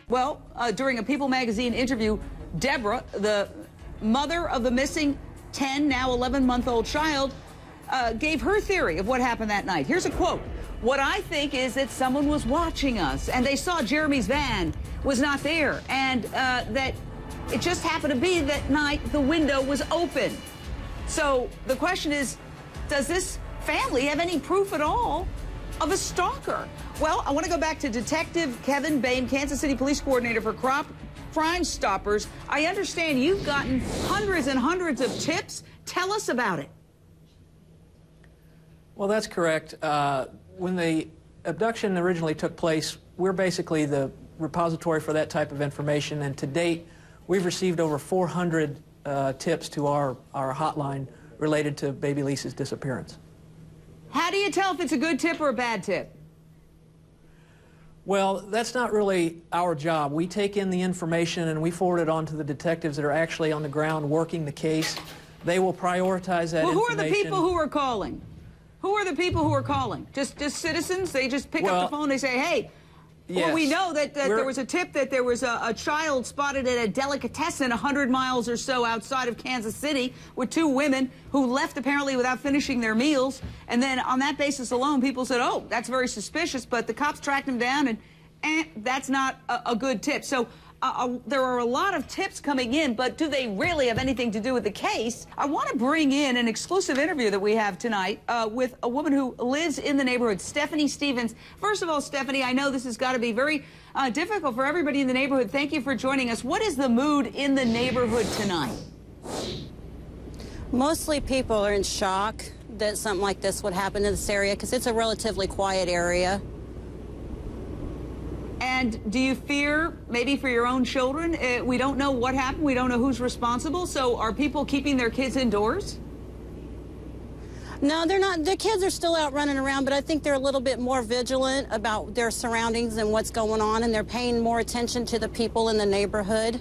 Well, during a People magazine interview, Deborah, the mother of the missing 10, now 11-month-old child, gave her theory of what happened that night. Here's a quote. "What I think is that someone was watching us, and they saw Jeremy's van was not there, and that it just happened to be that night the window was open." So the question is, does this family have any proof at all of a stalker? Well, I want to go back to Detective Kevin Bain, Kansas City Police Coordinator for Crime Stoppers. I understand you've gotten hundreds and hundreds of tips. Tell us about it. Well, that's correct. When the abduction originally took place, we're basically the repository for that type of information, and to date, we've received over 400 tips to our hotline related to baby Lisa's disappearance. How do you tell if it's a good tip or a bad tip? Well, that's not really our job. We take in the information and we forward it on to the detectives that are actually on the ground working the case. They will prioritize that information. Who are the people who are calling? Who are the people who are calling? Just citizens? They just pick up the phone, they say, hey. Yes. Well, we know that there was a tip that there was a child spotted at a delicatessen 100 miles or so outside of Kansas City with 2 women who left apparently without finishing their meals. And then on that basis alone, people said, oh, that's very suspicious. But the cops tracked them down, and that's not a good tip. So there are a lot of tips coming in, but do they really have anything to do with the case? I want to bring in an exclusive interview that we have tonight with a woman who lives in the neighborhood, Stephanie Stevens. First of all, Stephanie, I know this has got to be very difficult for everybody in the neighborhood. Thank you for joining us. What is the mood in the neighborhood tonight? Mostly people are in shock that something like this would happen in this area because it's a relatively quiet area. And do you fear, maybe for your own children? We don't know what happened. We don't know who's responsible. So are people keeping their kids indoors? No, they're not. The kids are still out running around, but I think they're a little bit more vigilant about their surroundings and what's going on, and they're paying more attention to the people in the neighborhood.